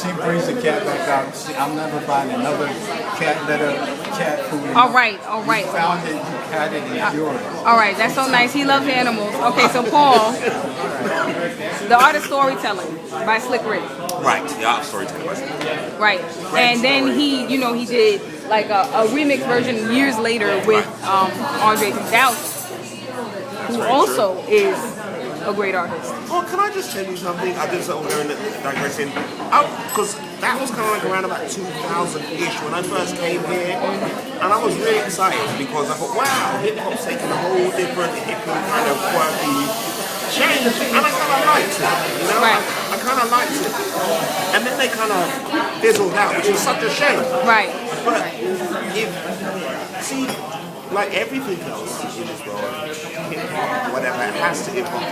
she brings the cat back out. I'm never buying another cat food. All right. You found it, you had it, and yours. All right, that's so nice. He loves animals. Okay, so Paul, the art of storytelling by Slick Rick. Right, the art of storytelling by Slick Rick. Right, and then he did like a remix version years later with Andre 3000, who also is a great artist. Oh, can I just tell you something? I just sort of going to digressing. Because that was kind of like around about 2000-ish when I first came here. And I was really excited because I thought, wow, hip-hop's taking a whole different, kind of quirky change. And I kind of liked it, you know? Right. I kind of liked it. And then they kind of fizzled out, which is such a shame. Right. But see, like everything else in this world, hip-hop, whatever, it has to evolve.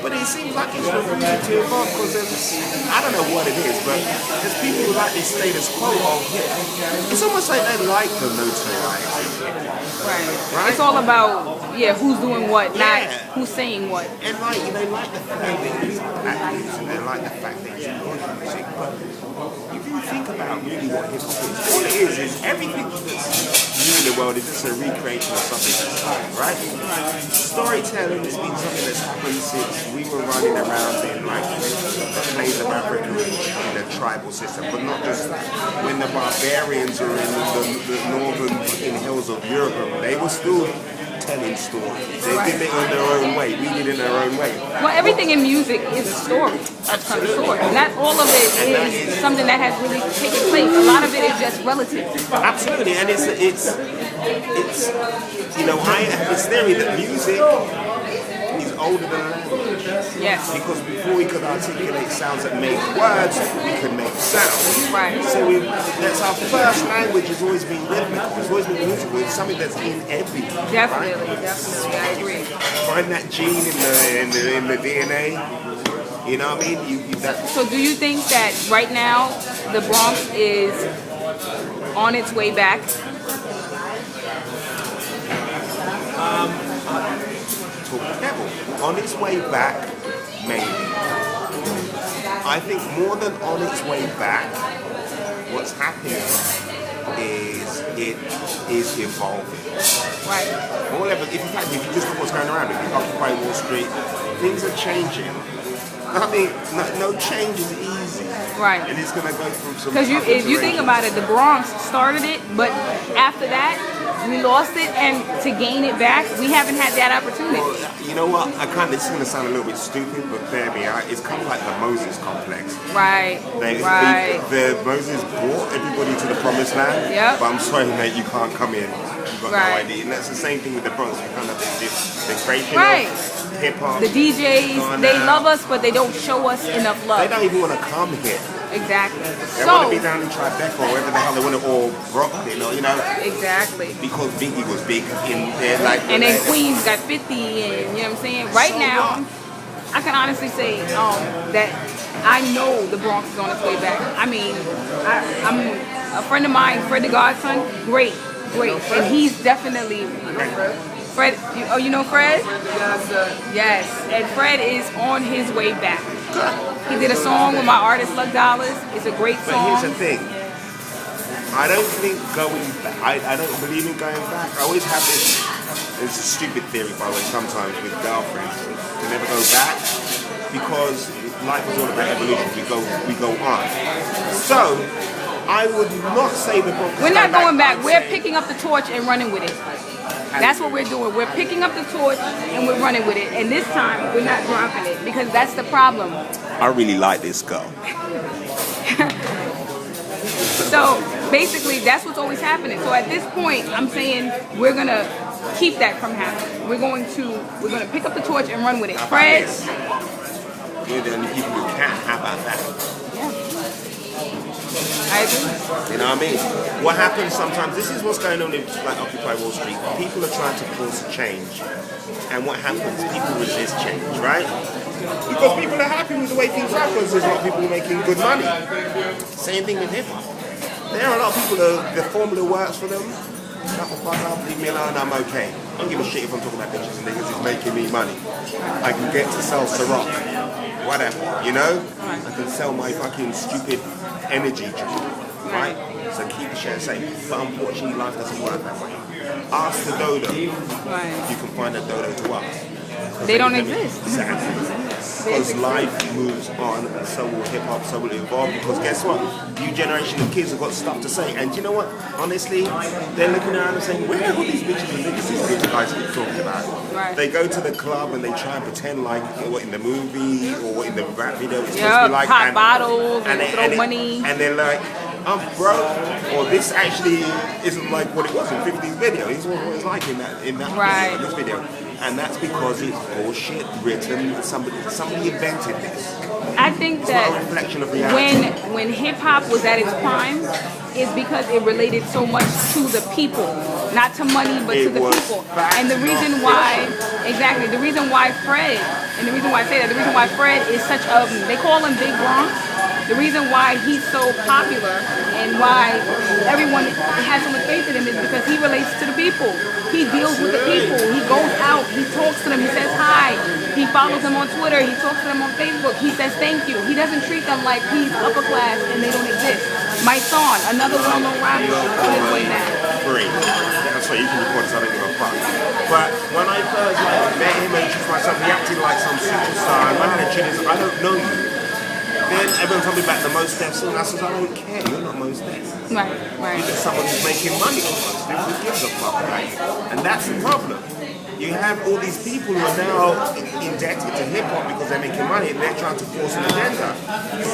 But it seems like it's refusing to evolve because I don't know what it is, but there's people who like this status quo of hip. It's almost like they like the notoriety. Right. It's all about, who's doing what, not who's saying what. And like, they like the fact that he's athletes and they like the fact that he's music. But if you think about really what hip-hop is, all it is everything that's new in the world is just a recreation of something that's happened, right? Storytelling has been something that's happened since we were running around in like the plains of Africa in the tribal system, but not just that. When the barbarians were in the northern hills of Europe, they were still telling stories. They did it in their own way. We did it in our own way. Well, everything in music is a story of some sort. Not all of it is something that has really taken place. A lot of it is just relative. Absolutely, and it's I have this theory that music is older than language. Yes. Because before we could articulate sounds that make words, we could make sounds. Right. So that's our first language has always been rhythmical. It's always been musical. It's something that's in everything. Definitely, right? definitely, I agree. Find that gene in the DNA. You know what I mean? So do you think that right now the Bronx is on its way back? On its way back, maybe. I think more than on its way back, what's happening is it is evolving. Right. If you just look what's going around, if you occupy Wall Street, things are changing. I mean, no change is easy. Right. And it's going to go through some. Because if you think about it, the Bronx started it, but after that, we lost it, and to gain it back, we haven't had that opportunity. Well, you know what? This is going to sound a little bit stupid, but bear me out. It's kind of like the Moses complex. Right. Moses brought everybody to the promised land. Yep. But I'm sorry, mate, you can't come in. You've got no ID. And that's the same thing with the Bronx. We kind of the creation of hip-hop. The DJs, they love us, but they don't show us enough love. They don't even want to come here. Exactly. They want to be down in Tribeca or wherever the hell they want to, or Brooklyn, you know. Exactly. Because Biggie was big in there, like. And then Queens got 50, and you know what I'm saying. Right now, I can honestly say that I know the Bronx is on its way back. I mean, I'm a friend of mine, Fred the Godson, great, and he's definitely. Fred, you know Fred? Yes, and Fred is on his way back. He did a song with my artist Luck Dollars. It's a great song. But here's the thing. I don't think going back. I don't believe in going back. I always have this. It's a stupid theory, by the way. Sometimes with girlfriends, to never go back because life is all about evolution. We go on. So I would not say the book. We're not going back. We're picking up the torch and running with it. That's what we're doing. We're picking up the torch and we're running with it. And this time, we're not dropping it because that's the problem. I really like this girl. So basically, that's what's always happening. So at this point, I'm saying we're gonna keep that from happening. We're gonna pick up the torch and run with it. Fred, we're the only people who can. How about that? I agree. You know what I mean? What happens sometimes, this is what's going on in like Occupy Wall Street. People are trying to force change. And what happens, people resist change, right? Because people are happy with the way things are because there's a lot of people making good money. Same thing with hip-hop. There are a lot of people, the formula works for them. couple fuck up, leave me alone, I'm okay. I don't give a shit if I'm talking about bitches and niggas, it's making me money. I can get to sell Ciroc, whatever, you know? I can sell my fucking stupid energy drink, right? So keep the shit safe. But unfortunately, life doesn't work that way. Ask the dodo. Right. You can find a dodo to us. They don't exist. Exactly. Because life moves on, and so will hip hop, so will it evolve. Because guess what? New generation of kids have got stuff to say. And you know what? Honestly, they're looking around and saying, where are all these bitches and niggas these rich guys keep talking about? Right. They go to the club and they try and pretend like what in the movie or what in the rap video it's supposed to be like. Pop bottles and throw money. And they're like, I'm broke, or this actually isn't like what it was in 50's video. This is what it's like in that Right. video, in this video. And that's because it's bullshit written. Somebody invented this. I think It's that not a reflection of reality. when hip hop was at its prime, is because it related so much to the people, not to money, but to It the was people. fact, And the reason not why, exactly, the reason why Fred, and the reason why I say that, the reason why Fred is such a, they call him Big Bronx. The reason why he's so popular and why everyone has so much faith in him is because he relates to the people. He deals with the people. He goes out. He talks to them. He says hi. He follows them on Twitter. He talks to them on Facebook. He says thank you. He doesn't treat them like he's upper class and they don't exist. My son, another well-known rapper, is doing that. Free. That's why you can record this, I don't give a fuck. But when I first met him and introduced myself, he acted like some superstar. And my attitude is, I don't know you. Then everyone told me about the Most Def song. I said, I don't care, you're not Most Def. Right, right. You're just someone who's making money on Most Def. Who gives a fuck, right? And that's the problem. You have all these people who are now indebted to hip hop because they're making money and they're trying to force an agenda.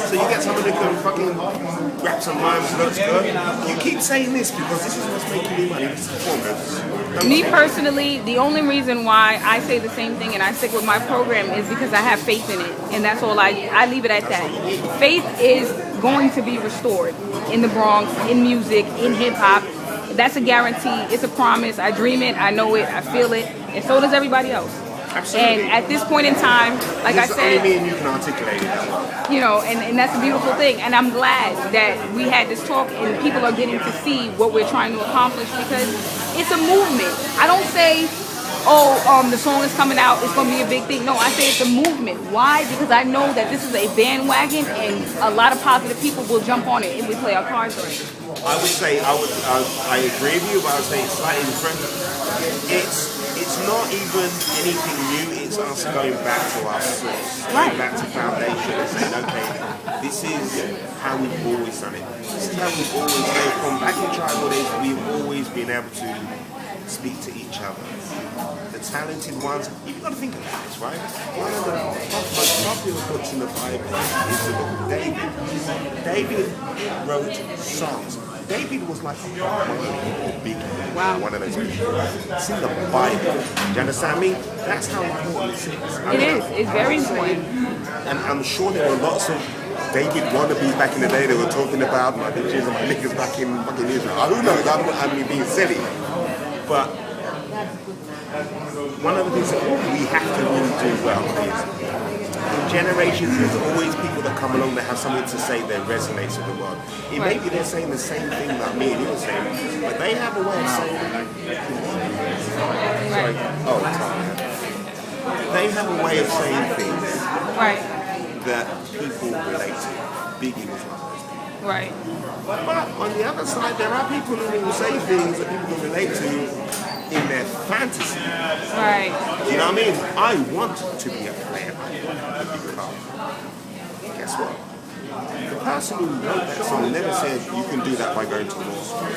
So you get someone who can fucking rap some rhymes, looks good. You keep saying this because this is what's making me money. This is performance. Me personally, the only reason why I say the same thing and I stick with my program is because I have faith in it. And that's all I leave it at that. Faith is going to be restored in the Bronx, in music, in hip hop. That's a guarantee. It's a promise. I dream it. I know it. I feel it. And so does everybody else. Absolutely. And at this point in time, like I said, only me and you can articulate it. you know, and that's a beautiful thing. And I'm glad that we had this talk and people are getting to see what we're trying to accomplish because it's a movement. I don't say, oh, the song is coming out, it's going to be a big thing. No, I say it's a movement. Why? Because I know that this is a bandwagon and a lot of positive people will jump on it if we play our cards right. I would say, I agree with you, but I would say it's slightly different. It's not even anything new, it's us going back to our source, going back to foundation and saying, okay, this is how we've always done it. This is how we've always done it. From back in tribal days, we've always been able to speak to each other. The talented ones, you've got to think about this, right? One of the most popular books in the Bible is the book of David. David wrote songs. David was like a big one of those people. It's in the Bible. Do you understand me? That's how important this is. It is. It's very important. And I'm sure there were lots of David wannabes back in the day that were talking about my bitches and my niggas back in fucking Israel. Who knows? I'm being silly. But one of the things that we have to really do well is in generations there's always people that come along that have something to say that resonates with the world. It may be they're saying the same thing that me and you are saying, but they have a way of saying they have a way of saying things that people relate to. Biggie was one of those people. Right. But on the other side, there are people who will say things that people can relate to in their fantasy. Right. You know what I mean? I want to be a player and become. Guess what? The person who wrote that song never said you can do that by going to law school.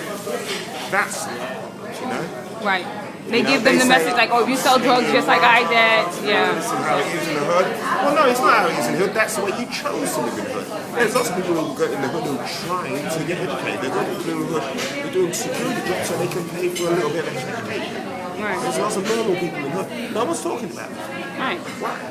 That's the problem, you know? Right. They give them the message like, oh, if you sell drugs just like I did, This is how it is in the hood. Well, no, it's not how it is in the hood. That's the way you chose to live in the hood. There's lots of people who go in the hood who are trying to get educated. There's lots of people in the hood who are doing security jobs so they can pay for a little bit of extra education. Right. There's lots of normal people in the hood. No one's talking about it. Right.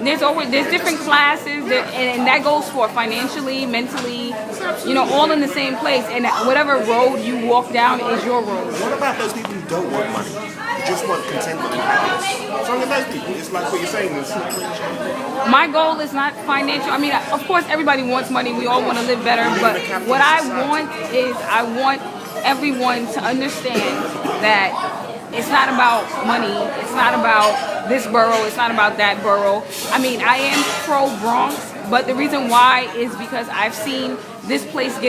There's different classes, and that goes for financially, mentally, you know, all in the same place. And whatever road you walk down is your road. What about those people who don't want money? Who just want contentment and happiness? Some of those people, it's like what you're saying. My goal is not financial. I mean, of course, everybody wants money. We all want to live better. But what I want is I want everyone to understand that it's not about money. It's not about this borough. It's not about that borough. I mean, I am pro Bronx, but the reason why is because I've seen this place get